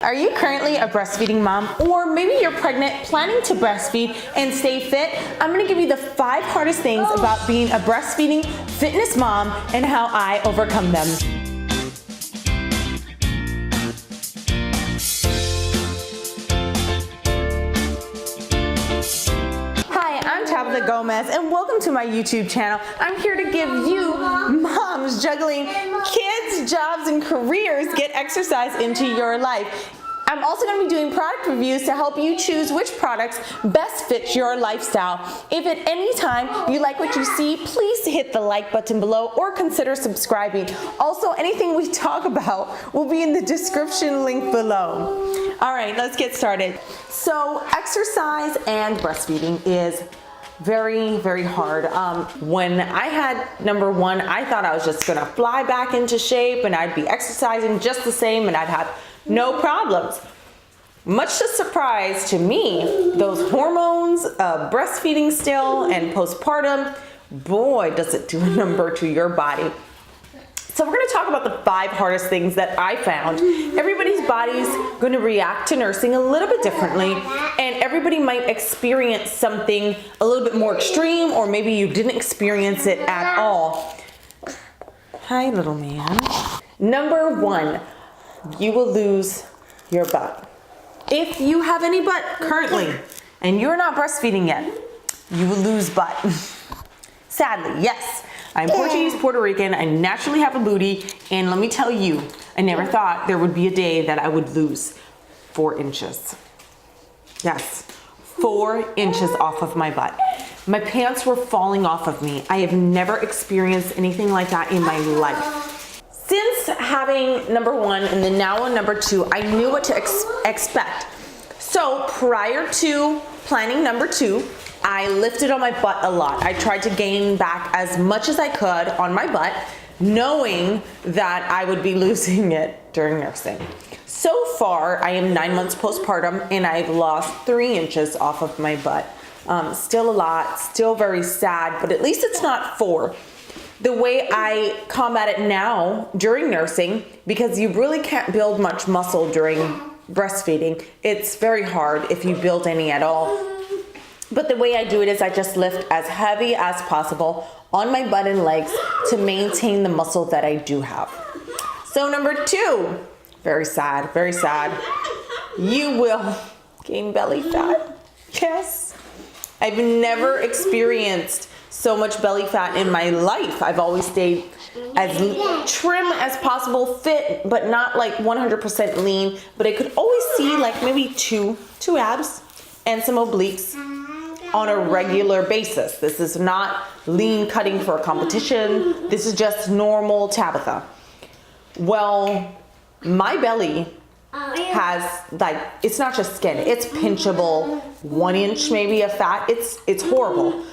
Are you currently a breastfeeding mom, or maybe you're pregnant, planning to breastfeed and stay fit? I'm gonna give you the 5 hardest things about being a breastfeeding fitness mom and how I overcome them. Hi, I'm Tabitha Gomes, and welcome to my YouTube channel. I'm here to give you moms juggling kids, jobs, and careers get exercise into your life. I'm also going to be doing product reviews to help you choose which products best fit your lifestyle. If at any time you like what you see, please hit the like button below or consider subscribing. Also, anything we talk about will be in the description link below. All right, let's get started. So exercise and breastfeeding is very, very hard. When I had number 1, I thought I was just gonna fly back into shape and I'd be exercising just the same and I'd have no problems. Much to surprise to me, those hormones, breastfeeding still and postpartum, boy, does it do a number to your body. So we're gonna talk about the 5 hardest things that I found. Everybody's body's gonna react to nursing a little bit differently, and everybody might experience something a little bit more extreme, or maybe you didn't experience it at all. Hi, little man. Number 1, you will lose your butt. If you have any butt currently, and you're not breastfeeding yet, you will lose butt. Sadly, yes. I'm Portuguese, Puerto Rican, I naturally have a booty, and let me tell you, I never thought there would be a day that I would lose 4 inches. Yes, 4 inches off of my butt. My pants were falling off of me. I have never experienced anything like that in my life. Since having number 1 and then now on number 2, I knew what to expect. So prior to planning number 2, I lifted on my butt a lot. I tried to gain back as much as I could on my butt, knowing that I would be losing it during nursing. So far, I am 9 months postpartum and I've lost 3 inches off of my butt. Still a lot, still very sad, but at least it's not 4. The way I combat it now during nursing, because you really can't build much muscle during breastfeeding. It's very hard if you build any at all. But the way I do it is I just lift as heavy as possible on my butt and legs to maintain the muscle that I do have. So number 2, very sad, very sad. You will gain belly fat. Yes. I've never experienced so much belly fat in my life. I've always stayed as trim as possible, fit, but not like 100% lean. But I could always see like maybe two abs and some obliques on a regular basis. This is not lean cutting for a competition. This is just normal Tabitha. Well, my belly has like, it's not just skin, it's pinchable, 1 inch maybe of fat. It's horrible.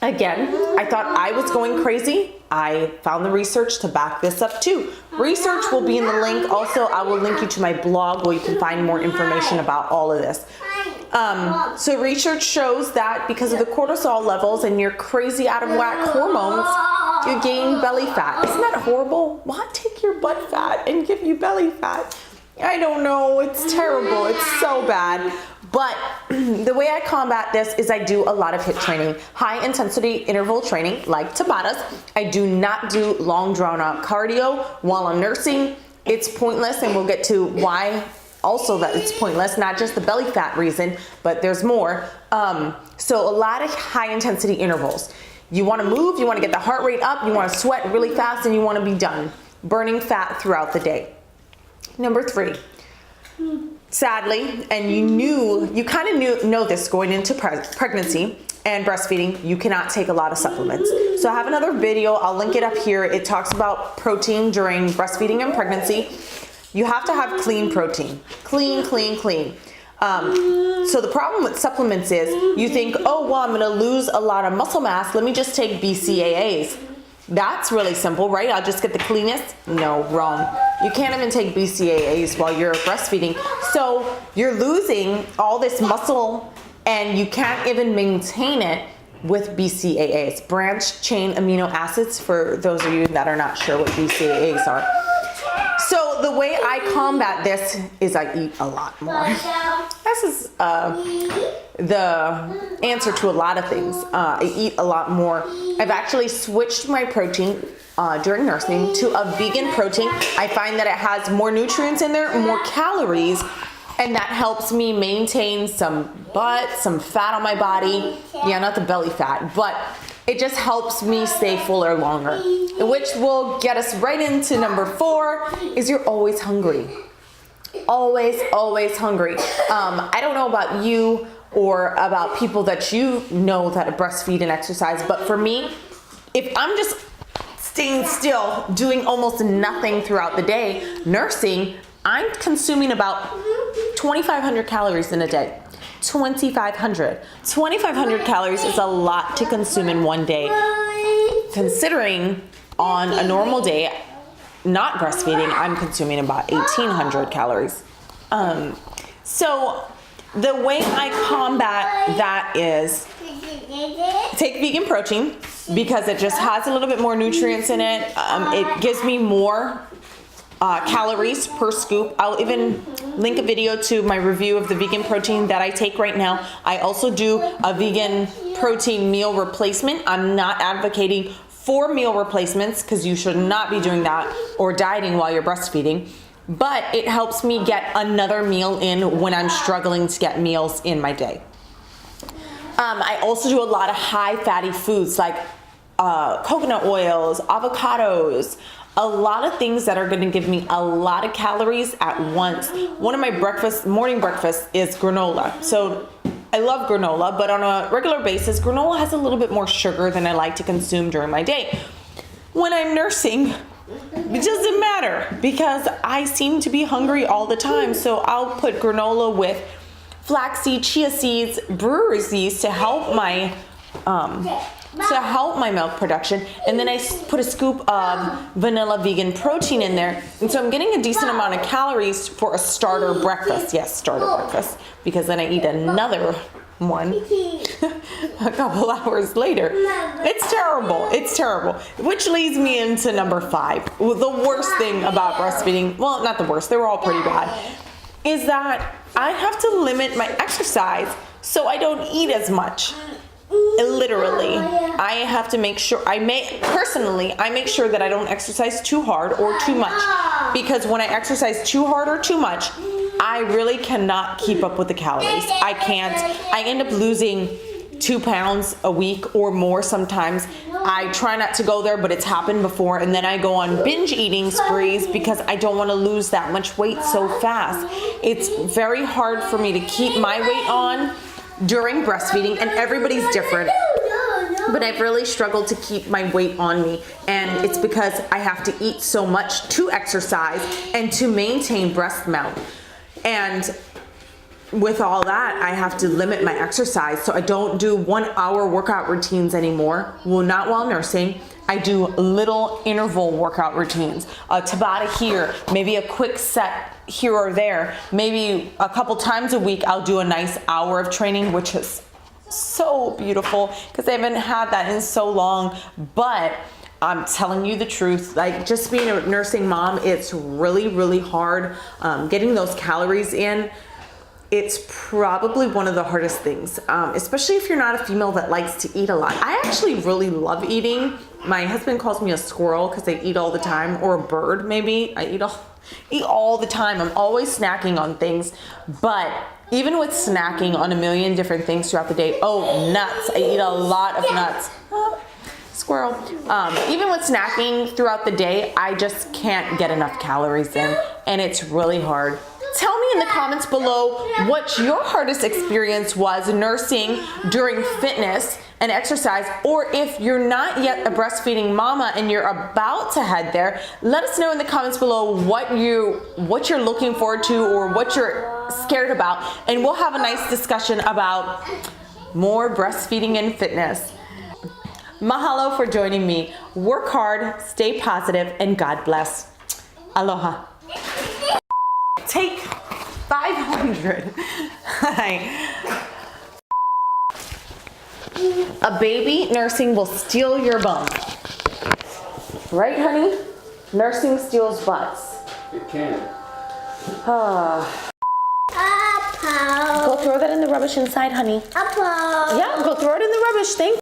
Again, I thought I was going crazy. I found the research to back this up too. Research will be in the link. Also, I will link you to my blog where you can find more information about all of this. So research shows that because of the cortisol levels and your crazy out of whack hormones, you gain belly fat. Isn't that horrible? Why take your butt fat and give you belly fat? I don't know, it's terrible, it's so bad. But the way I combat this is I do a lot of HIIT training, high intensity interval training like Tabata's. I do not do long drawn out cardio while I'm nursing. It's pointless, and we'll get to why also that it's pointless, not just the belly fat reason, but there's more. So a lot of high intensity intervals. You wanna move, you wanna get the heart rate up, you wanna sweat really fast, and you wanna be done burning fat throughout the day. Number 3, sadly, and you kind of know this going into pregnancy and breastfeeding, you cannot take a lot of supplements. So I have another video, I'll link it up here. It talks about protein during breastfeeding and pregnancy. You have to have clean protein, clean. So the problem with supplements is you think, oh, well, I'm gonna lose a lot of muscle mass. Let me just take BCAAs. That's really simple, right? I'll just get the cleanest. No, wrong. You can't even take BCAAs while you're breastfeeding. So you're losing all this muscle and you can't even maintain it with BCAAs, branched chain amino acids, for those of you that are not sure what BCAAs are. So the way I combat this is I eat a lot more. This is the answer to a lot of things. I eat a lot more. I've actually switched my protein during nursing to a vegan protein. I find that it has more nutrients in there, more calories, and that helps me maintain some butt, some fat on my body. Yeah, not the belly fat, but it just helps me stay fuller longer. Which will get us right into number 4, is you're always hungry. Always, always hungry. I don't know about you or about people that you know that breastfeed and exercise, but for me, if I'm just staying still, doing almost nothing throughout the day, nursing, I'm consuming about 2,500 calories in a day. 2,500. 2,500 calories is a lot to consume in one day. Considering on a normal day, not breastfeeding, I'm consuming about 1,800 calories. So the way I combat that is take vegan protein because it just has a little bit more nutrients in it. It gives me more calories per scoop. I'll even link a video to my review of the vegan protein that I take right now. I also do a vegan protein meal replacement. I'm not advocating for meal replacements because you should not be doing that or dieting while you're breastfeeding, but it helps me get another meal in when I'm struggling to get meals in my day. I also do a lot of high fatty foods like coconut oils, avocados, a lot of things that are going to give me a lot of calories at once. One of my morning breakfasts is granola. So I love granola, but on a regular basis, granola has a little bit more sugar than I like to consume during my day. When I'm nursing, it doesn't matter because I seem to be hungry all the time. So I'll put granola with flaxseed, chia seeds, brewer's yeast to help my milk production, and then I put a scoop of vanilla vegan protein in there, and so I'm getting a decent amount of calories for a starter breakfast. Yes, starter breakfast, because then I eat another one a couple hours later. It's terrible. It's terrible. Which leads me into number 5. The worst thing about breastfeeding, well, not the worst, they were all pretty bad, is that I have to limit my exercise so I don't eat as much. Literally, I have to make sure, I make sure that I don't exercise too hard or too much, because when I exercise too hard or too much, I really cannot keep up with the calories. I can't. I end up losing 2 pounds a week or more sometimes. I try not to go there, but it's happened before, and then I go on binge eating sprees because I don't want to lose that much weight so fast. It's very hard for me to keep my weight on during breastfeeding, and everybody's different, but I've really struggled to keep my weight on me, and it's because I have to eat so much to exercise and to maintain breast milk. And with all that, I have to limit my exercise, so I don't do 1-hour workout routines anymore. Well, not while nursing. I do little interval workout routines. A Tabitha here, maybe a quick set here or there. Maybe a couple times a week I'll do a nice hour of training, which is so beautiful because I haven't had that in so long. But I'm telling you the truth, like just being a nursing mom, it's really, really hard getting those calories in. It's probably one of the hardest things, especially if you're not a female that likes to eat a lot. I actually really love eating. My husband calls me a squirrel because I eat all the time, or a bird maybe. I eat all the time. I'm always snacking on things, but even with snacking on a million different things throughout the day, nuts. I eat a lot of nuts. Squirrel. Even with snacking throughout the day, I just can't get enough calories in, and it's really hard. Tell me in the comments below what your hardest experience was nursing during fitness and exercise, or if you're not yet a breastfeeding mama and you're about to head there, let us know in the comments below what you're looking forward to or what you're scared about, and we'll have a nice discussion about more breastfeeding and fitness. Mahalo for joining me. Work hard, stay positive, and God bless. Aloha. Take 500. Hi. A baby nursing will steal your bum. Right, honey? Nursing steals butts. It can. Go throw that in the rubbish inside, honey. Yeah, go throw it in the rubbish. Thank